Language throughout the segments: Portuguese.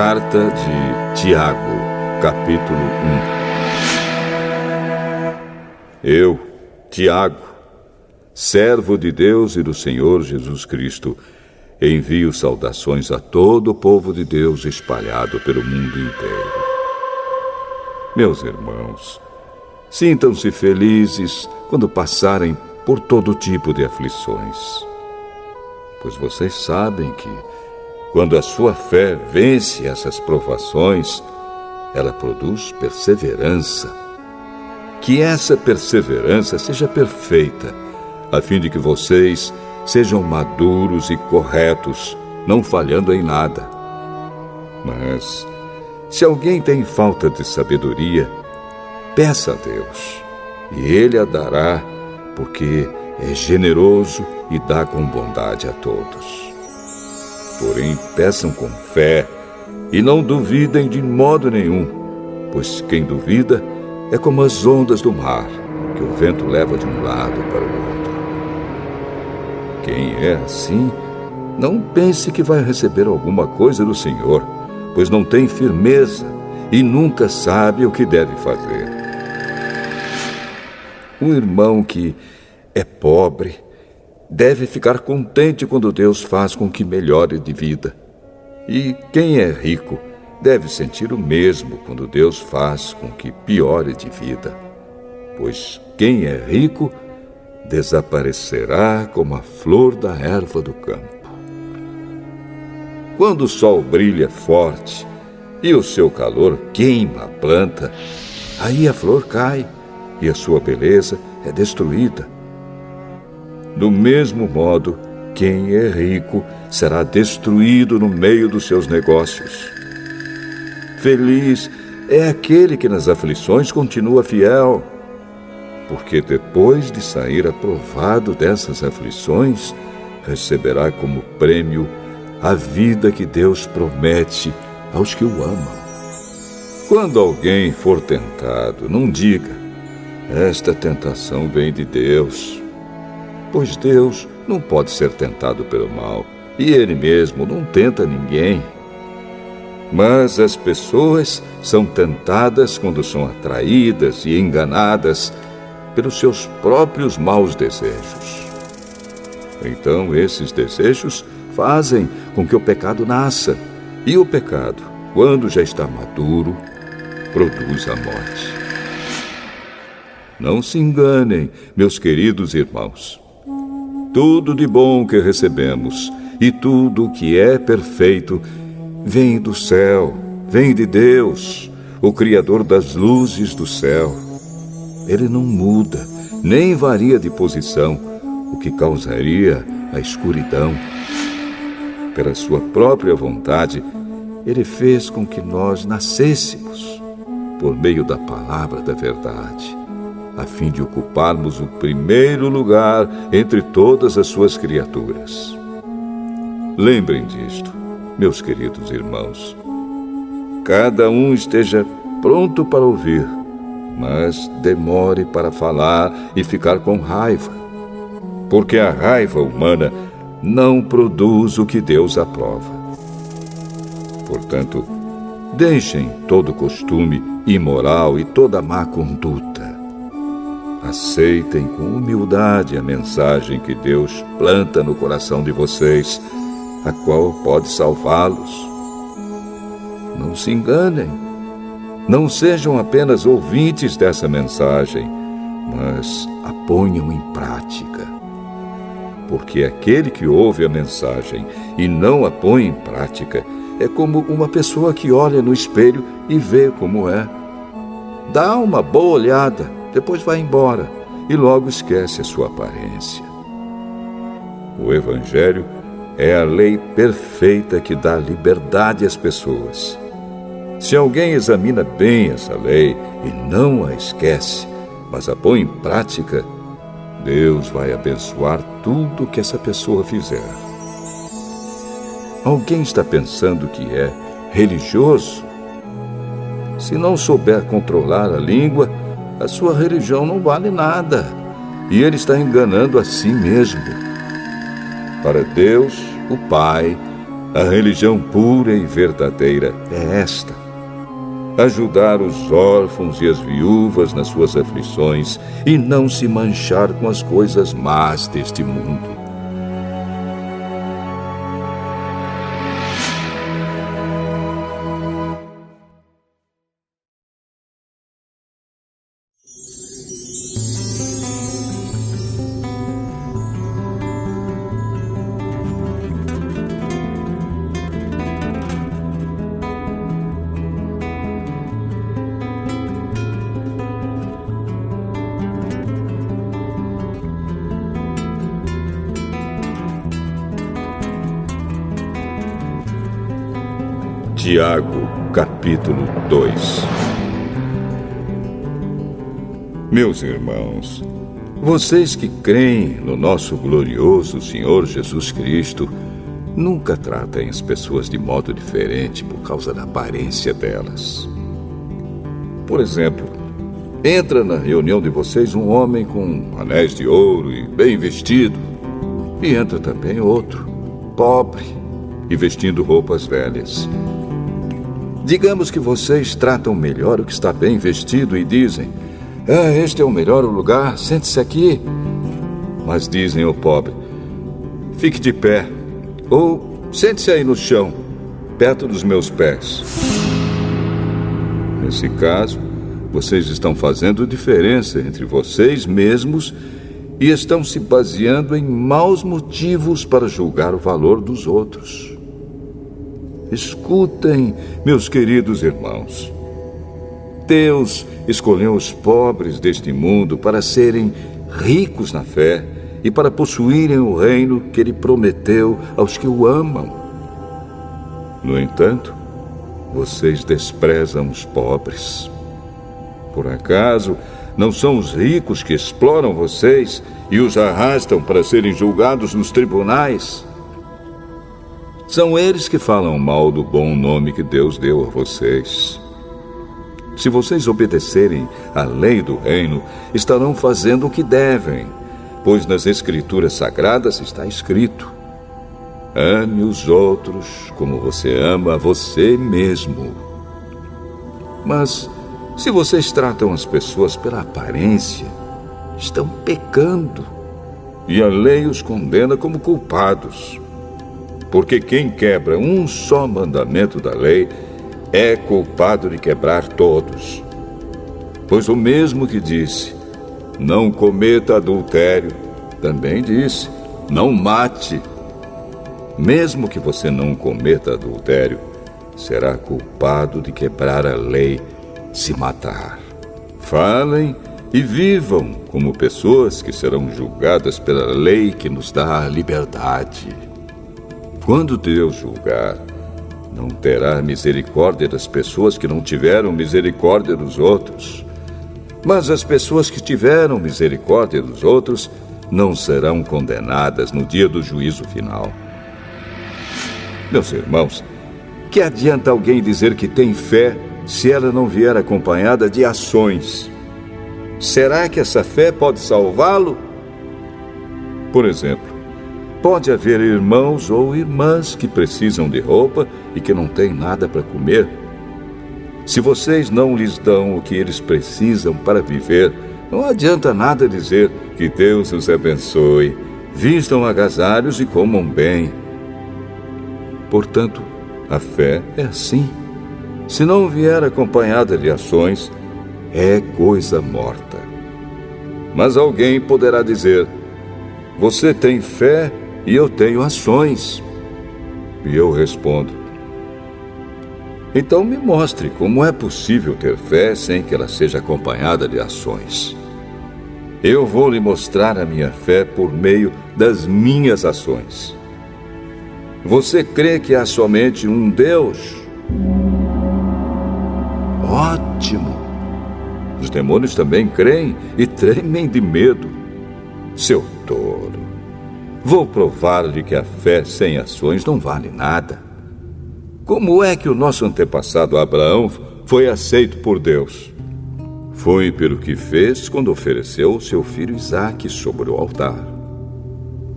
Carta de Tiago, capítulo 1. Eu, Tiago, servo de Deus e do Senhor Jesus Cristo, envio saudações a todo o povo de Deus espalhado pelo mundo inteiro. Meus irmãos, sintam-se felizes quando passarem por todo tipo de aflições, pois vocês sabem que, quando a sua fé vence essas provações, ela produz perseverança. Que essa perseverança seja perfeita, a fim de que vocês sejam maduros e corretos, não falhando em nada. Mas, se alguém tem falta de sabedoria, peça a Deus, e Ele a dará, porque é generoso e dá com bondade a todos. Porém, peçam com fé e não duvidem de modo nenhum, pois quem duvida é como as ondas do mar, que o vento leva de um lado para o outro. Quem é assim, não pense que vai receber alguma coisa do Senhor, pois não tem firmeza e nunca sabe o que deve fazer. Um irmão que é pobre deve ficar contente quando Deus faz com que melhore de vida. E quem é rico deve sentir o mesmo quando Deus faz com que piore de vida. Pois quem é rico desaparecerá como a flor da erva do campo. Quando o sol brilha forte e o seu calor queima a planta, aí a flor cai e a sua beleza é destruída. Do mesmo modo, quem é rico será destruído no meio dos seus negócios. Feliz é aquele que nas aflições continua fiel, porque depois de sair aprovado dessas aflições, receberá como prêmio a vida que Deus promete aos que o amam. Quando alguém for tentado, não diga: esta tentação vem de Deus. Pois Deus não pode ser tentado pelo mal, e Ele mesmo não tenta ninguém. Mas as pessoas são tentadas quando são atraídas e enganadas pelos seus próprios maus desejos. Então esses desejos fazem com que o pecado nasça, e o pecado, quando já está maduro, produz a morte. Não se enganem, meus queridos irmãos. Tudo de bom que recebemos e tudo que é perfeito vem do céu, vem de Deus, o Criador das luzes do céu. Ele não muda, nem varia de posição, o que causaria a escuridão. Pela sua própria vontade, Ele fez com que nós nascêssemos por meio da palavra da verdade, a fim de ocuparmos o primeiro lugar entre todas as suas criaturas. Lembrem disto, meus queridos irmãos. Cada um esteja pronto para ouvir, mas demore para falar e ficar com raiva, porque a raiva humana não produz o que Deus aprova. Portanto, deixem todo costume imoral e toda má conduta. Aceitem com humildade a mensagem que Deus planta no coração de vocês, a qual pode salvá-los. Não se enganem. Não sejam apenas ouvintes dessa mensagem, mas a ponham em prática. Porque aquele que ouve a mensagem e não a põe em prática é como uma pessoa que olha no espelho e vê como é. Dá uma boa olhada, depois vai embora e logo esquece a sua aparência. O Evangelho é a lei perfeita que dá liberdade às pessoas. Se alguém examina bem essa lei e não a esquece, mas a põe em prática, Deus vai abençoar tudo que essa pessoa fizer. Alguém está pensando que é religioso? Se não souber controlar a língua, a sua religião não vale nada, e ele está enganando a si mesmo. Para Deus, o Pai, A religião pura e verdadeira é esta: ajudar os órfãos e as viúvas nas suas aflições e não se manchar com as coisas más deste mundo. Tiago, capítulo 2. Meus irmãos, vocês que creem no nosso glorioso Senhor Jesus Cristo, nunca tratem as pessoas de modo diferente por causa da aparência delas. Por exemplo, entra na reunião de vocês um homem com anéis de ouro e bem vestido, e entra também outro, pobre e vestindo roupas velhas. Digamos que vocês tratam melhor o que está bem vestido e dizem: este é o melhor lugar, sente-se aqui. Mas dizem ao pobre: fique de pé, ou sente-se aí no chão, perto dos meus pés. Nesse caso, vocês estão fazendo diferença entre vocês mesmos e estão se baseando em maus motivos para julgar o valor dos outros. Escutem, meus queridos irmãos. Deus escolheu os pobres deste mundo para serem ricos na fé e para possuírem o reino que Ele prometeu aos que o amam. No entanto, vocês desprezam os pobres. Por acaso, não são os ricos que exploram vocês e os arrastam para serem julgados nos tribunais? São eles que falam mal do bom nome que Deus deu a vocês. Se vocês obedecerem à lei do reino, estarão fazendo o que devem, pois nas Escrituras Sagradas está escrito: ame os outros como você ama a você mesmo. Mas, se vocês tratam as pessoas pela aparência, estão pecando, e a lei os condena como culpados. Porque quem quebra um só mandamento da lei é culpado de quebrar todos. Pois o mesmo que disse: não cometa adultério, também disse: não mate. Mesmo que você não cometa adultério, será culpado de quebrar a lei se matar. Falem e vivam como pessoas que serão julgadas pela lei que nos dá a liberdade. Quando Deus julgar, não terá misericórdia das pessoas que não tiveram misericórdia dos outros. Mas as pessoas que tiveram misericórdia dos outros não serão condenadas no dia do juízo final. Meus irmãos, que adianta alguém dizer que tem fé se ela não vier acompanhada de ações? Será que essa fé pode salvá-lo? Por exemplo, pode haver irmãos ou irmãs que precisam de roupa e que não têm nada para comer. Se vocês não lhes dão o que eles precisam para viver, não adianta nada dizer que Deus os abençoe, vistam agasalhos e comam bem. Portanto, a fé é assim. Se não vier acompanhada de ações, é coisa morta. Mas alguém poderá dizer: você tem fé e eu tenho ações. E eu respondo: então me mostre como é possível ter fé sem que ela seja acompanhada de ações. Eu vou lhe mostrar a minha fé por meio das minhas ações. Você crê que há somente um Deus? Ótimo! Os demônios também creem e tremem de medo. Seu tolo! Vou provar-lhe que a fé sem ações não vale nada. Como é que o nosso antepassado Abraão foi aceito por Deus? Foi pelo que fez quando ofereceu seu filho Isaque sobre o altar.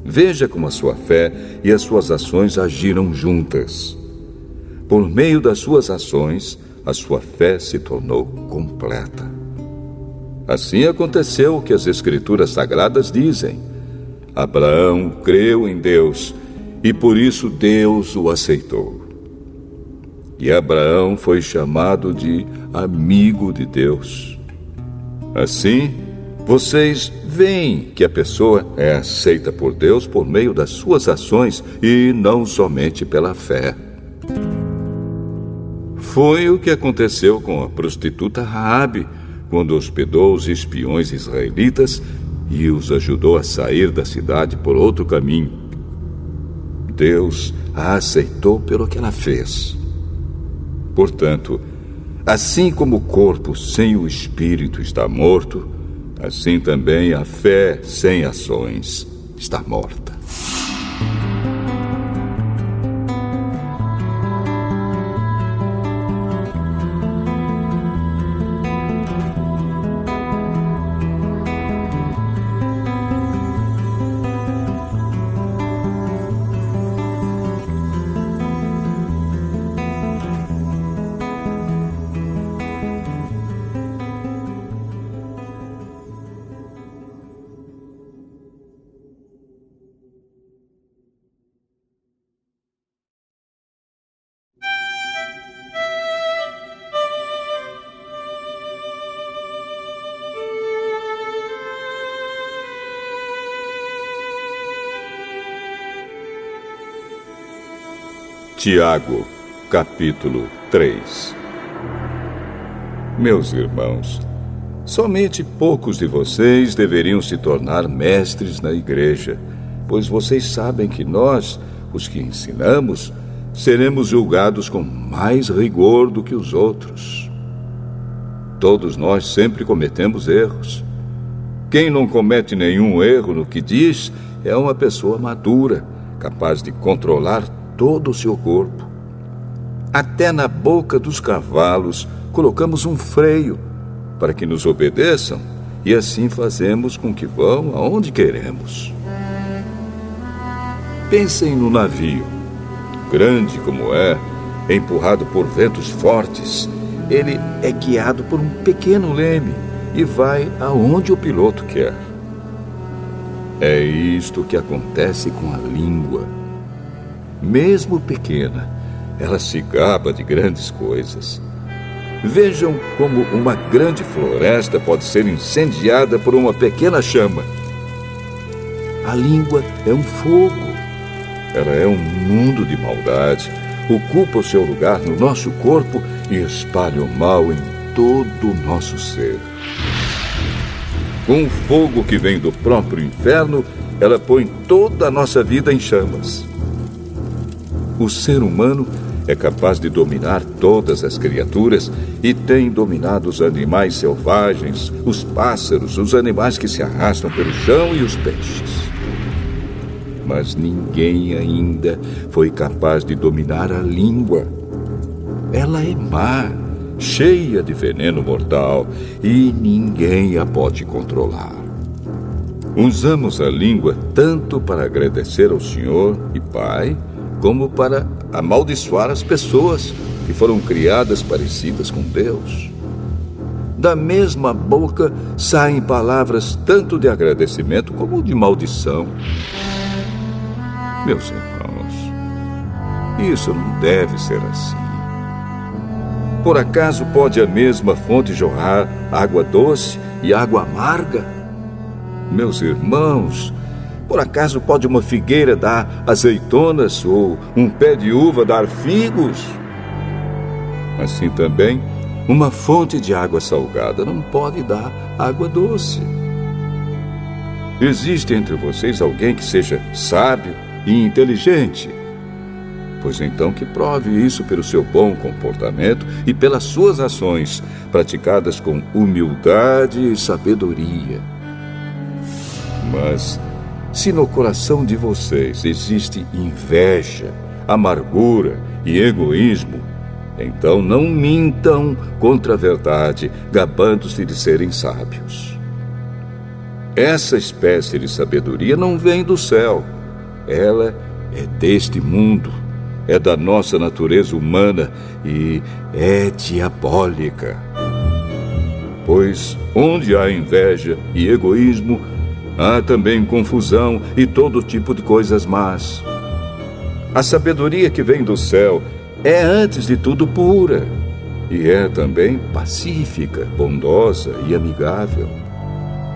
Veja como a sua fé e as suas ações agiram juntas. Por meio das suas ações, a sua fé se tornou completa. Assim aconteceu o que as Escrituras Sagradas dizem. Abraão creu em Deus e por isso Deus o aceitou. E Abraão foi chamado de amigo de Deus. Assim, vocês veem que a pessoa é aceita por Deus por meio das suas ações e não somente pela fé. Foi o que aconteceu com a prostituta Raabe, quando hospedou os espiões israelitas e os ajudou a sair da cidade por outro caminho. Deus a aceitou pelo que ela fez. Portanto, assim como o corpo sem o espírito está morto, assim também a fé sem ações está morta. Tiago, capítulo 3. Meus irmãos, somente poucos de vocês deveriam se tornar mestres na igreja, pois vocês sabem que nós, os que ensinamos, seremos julgados com mais rigor do que os outros. Todos nós sempre cometemos erros. Quem não comete nenhum erro no que diz é uma pessoa madura, capaz de controlar todo o seu corpo. Até na boca dos cavalos colocamos um freio para que nos obedeçam e assim fazemos com que vão aonde queremos. Pensem no navio. Grande como é, empurrado por ventos fortes, ele é guiado por um pequeno leme e vai aonde o piloto quer. É isto que acontece com a língua. Mesmo pequena, ela se gaba de grandes coisas. Vejam como uma grande floresta pode ser incendiada por uma pequena chama. A língua é um fogo. Ela é um mundo de maldade, ocupa o seu lugar no nosso corpo e espalha o mal em todo o nosso ser. Com o fogo que vem do próprio inferno, ela põe toda a nossa vida em chamas. O ser humano é capaz de dominar todas as criaturas e tem dominado os animais selvagens, os pássaros, os animais que se arrastam pelo chão e os peixes. Mas ninguém ainda foi capaz de dominar a língua. Ela é má, cheia de veneno mortal e ninguém a pode controlar. Usamos a língua tanto para agradecer ao Senhor e Pai, como para amaldiçoar as pessoas que foram criadas parecidas com Deus. Da mesma boca saem palavras tanto de agradecimento como de maldição. Meus irmãos, isso não deve ser assim. Por acaso pode a mesma fonte jorrar água doce e água amarga? Meus irmãos, por acaso pode uma figueira dar azeitonas ou um pé de uva dar figos? Assim também, uma fonte de água salgada não pode dar água doce. Existe entre vocês alguém que seja sábio e inteligente? Pois então que prove isso pelo seu bom comportamento e pelas suas ações, praticadas com humildade e sabedoria. Mas se no coração de vocês existe inveja, amargura e egoísmo, então não mintam contra a verdade, gabando-se de serem sábios. Essa espécie de sabedoria não vem do céu, ela é deste mundo, é da nossa natureza humana e é diabólica. Pois onde há inveja e egoísmo, há também confusão e todo tipo de coisas más. A sabedoria que vem do céu é, antes de tudo, pura, e é também pacífica, bondosa e amigável.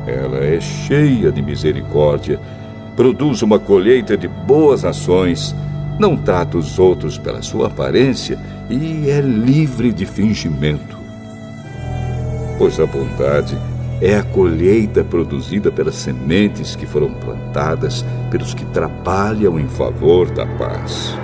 Ela é cheia de misericórdia, produz uma colheita de boas ações, não trata os outros pela sua aparência e é livre de fingimento. Pois a bondade é a colheita produzida pelas sementes que foram plantadas pelos que trabalham em favor da paz.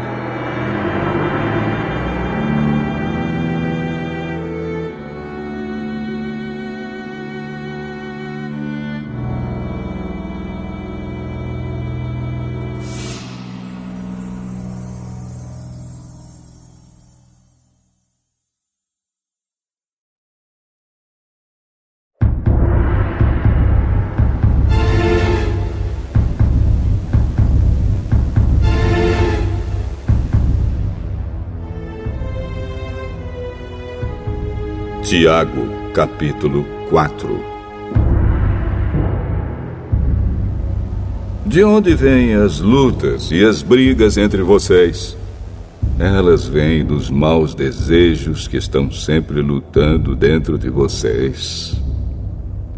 Tiago, capítulo 4. De onde vêm as lutas e as brigas entre vocês? Elas vêm dos maus desejos que estão sempre lutando dentro de vocês.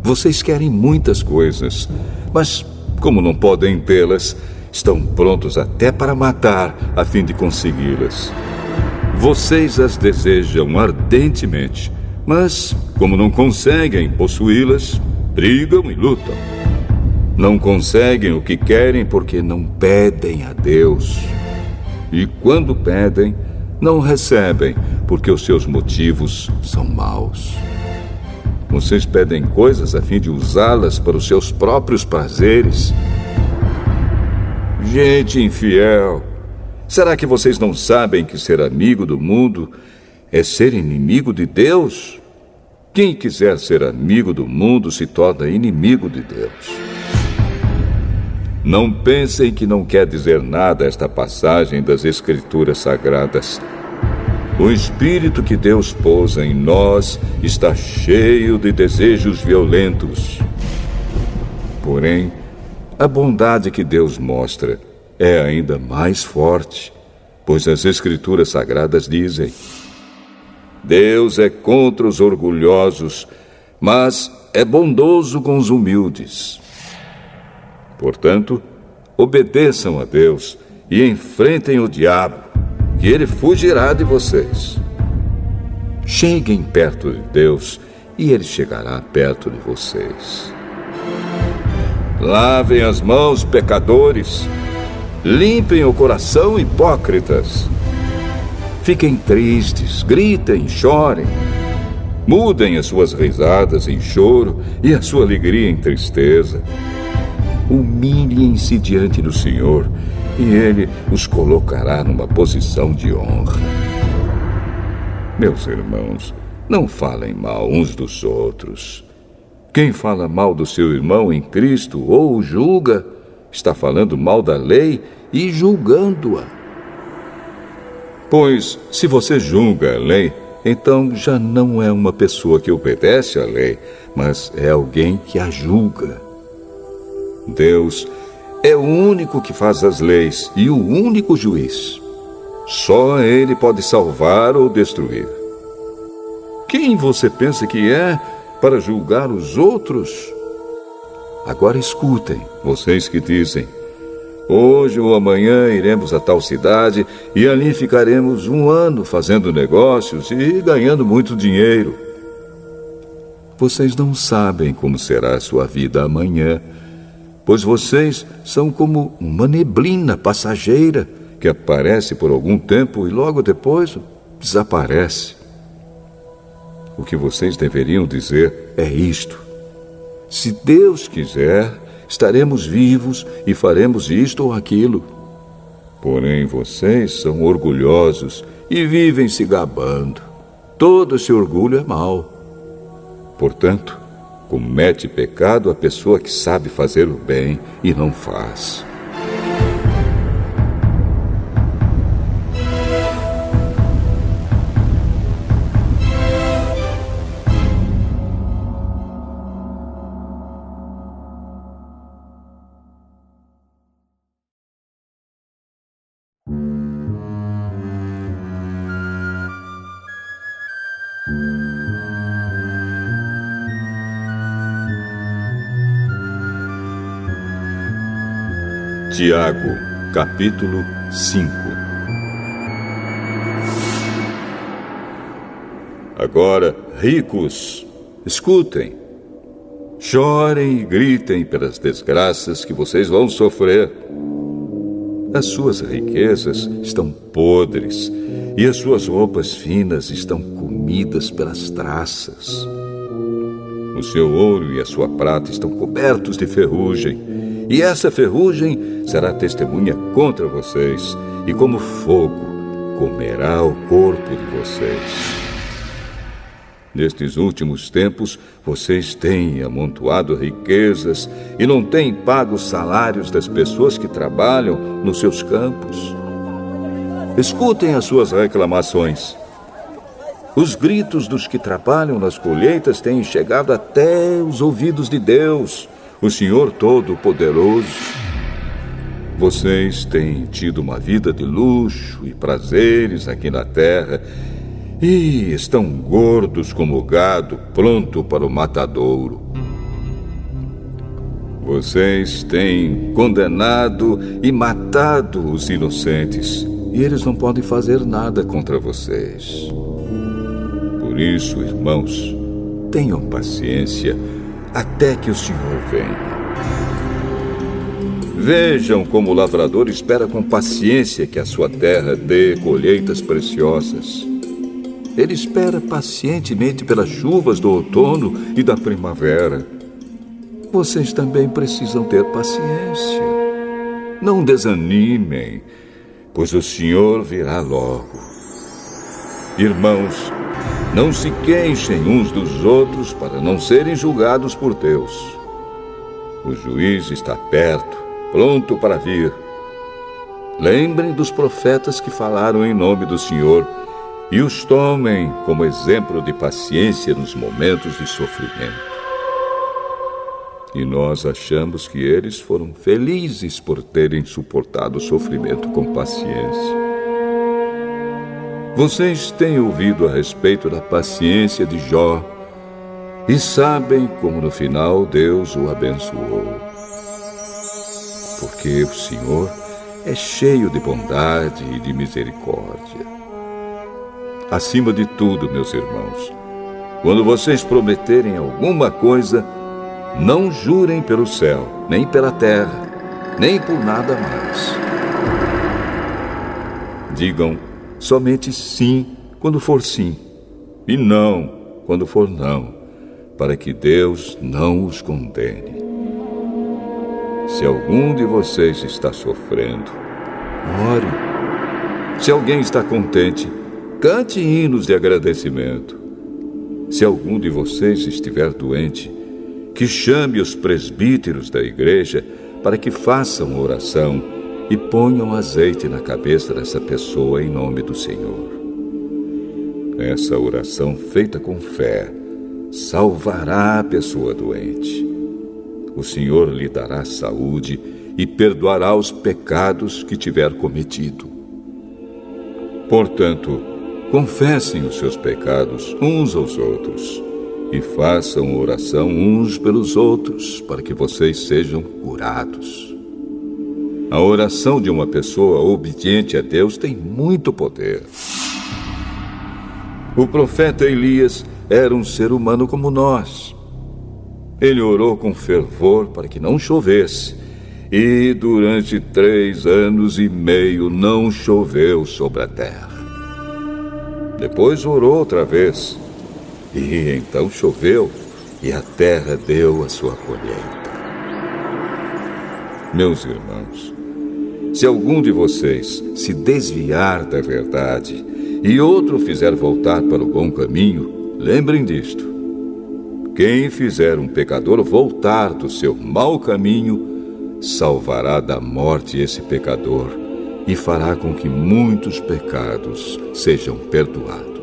Vocês querem muitas coisas, mas como não podem tê-las, estão prontos até para matar a fim de consegui-las. Vocês as desejam ardentemente, mas, como não conseguem possuí-las, brigam e lutam. Não conseguem o que querem porque não pedem a Deus. E quando pedem, não recebem porque os seus motivos são maus. Vocês pedem coisas a fim de usá-las para os seus próprios prazeres. Gente infiel, será que vocês não sabem que ser amigo do mundo é ser inimigo de Deus? Quem quiser ser amigo do mundo se torna inimigo de Deus. Não pensem que não quer dizer nada esta passagem das Escrituras Sagradas. O Espírito que Deus pôs em nós está cheio de desejos violentos. Porém, a bondade que Deus mostra é ainda mais forte, pois as Escrituras Sagradas dizem: Deus é contra os orgulhosos, mas é bondoso com os humildes. Portanto, obedeçam a Deus e enfrentem o diabo, que ele fugirá de vocês. Cheguem perto de Deus e ele chegará perto de vocês. Lavem as mãos, pecadores. Limpem o coração, hipócritas. Fiquem tristes, gritem, chorem. Mudem as suas risadas em choro e a sua alegria em tristeza. Humilhem-se diante do Senhor e Ele os colocará numa posição de honra. Meus irmãos, não falem mal uns dos outros. Quem fala mal do seu irmão em Cristo ou o julga, está falando mal da lei e julgando-a. Pois, se você julga a lei, então já não é uma pessoa que obedece à lei, mas é alguém que a julga. Deus é o único que faz as leis e o único juiz. Só Ele pode salvar ou destruir. Quem você pensa que é para julgar os outros? Agora escutem, vocês que dizem: hoje ou amanhã iremos a tal cidade e ali ficaremos 1 ano fazendo negócios e ganhando muito dinheiro. Vocês não sabem como será a sua vida amanhã, pois vocês são como uma neblina passageira que aparece por algum tempo e logo depois desaparece. O que vocês deveriam dizer é isto: se Deus quiser, estaremos vivos e faremos isto ou aquilo. Porém, vocês são orgulhosos e vivem se gabando. Todo esse orgulho é mau. Portanto, comete pecado a pessoa que sabe fazer o bem e não faz. Tiago, capítulo 5. Agora, ricos, escutem. Chorem e gritem pelas desgraças que vocês vão sofrer. As suas riquezas estão podres e as suas roupas finas estão comidas pelas traças. O seu ouro e a sua prata estão cobertos de ferrugem, e essa ferrugem será testemunha contra vocês, e como fogo comerá o corpo de vocês. Nestes últimos tempos, vocês têm amontoado riquezas e não têm pago os salários das pessoas que trabalham nos seus campos. Escutem as suas reclamações. Os gritos dos que trabalham nas colheitas têm chegado até os ouvidos de Deus, o Senhor Todo-Poderoso. Vocês têm tido uma vida de luxo e prazeres aqui na terra e estão gordos como gado, pronto para o matadouro. Vocês têm condenado e matado os inocentes, e eles não podem fazer nada contra vocês. Por isso, irmãos, tenham paciência até que o Senhor venha. Vejam como o lavrador espera com paciência que a sua terra dê colheitas preciosas. Ele espera pacientemente pelas chuvas do outono e da primavera. Vocês também precisam ter paciência. Não desanimem, pois o Senhor virá logo. Irmãos, não se queixem uns dos outros para não serem julgados por Deus. O juiz está perto, pronto para vir. Lembrem dos profetas que falaram em nome do Senhor e os tomem como exemplo de paciência nos momentos de sofrimento. E nós achamos que eles foram felizes por terem suportado o sofrimento com paciência. Vocês têm ouvido a respeito da paciência de Jó e sabem como no final Deus o abençoou. Porque o Senhor é cheio de bondade e de misericórdia. Acima de tudo, meus irmãos, quando vocês prometerem alguma coisa, não jurem pelo céu, nem pela terra, nem por nada mais. Digam somente sim quando for sim, e não quando for não, para que Deus não os condene. Se algum de vocês está sofrendo, ore. Se alguém está contente, cante hinos de agradecimento. Se algum de vocês estiver doente, que chame os presbíteros da igreja para que façam oração e ponham azeite na cabeça dessa pessoa em nome do Senhor. Essa oração feita com fé salvará a pessoa doente. O Senhor lhe dará saúde e perdoará os pecados que tiver cometido. Portanto, confessem os seus pecados uns aos outros e façam oração uns pelos outros para que vocês sejam curados. A oração de uma pessoa obediente a Deus tem muito poder. O profeta Elias era um ser humano como nós. Ele orou com fervor para que não chovesse, e durante 3 anos e meio não choveu sobre a terra. Depois orou outra vez, e então choveu, e a terra deu a sua colheita. Meus irmãos, se algum de vocês se desviar da verdade e outro fizer voltar para o bom caminho, lembrem disto. Quem fizer um pecador voltar do seu mau caminho, salvará da morte esse pecador e fará com que muitos pecados sejam perdoados.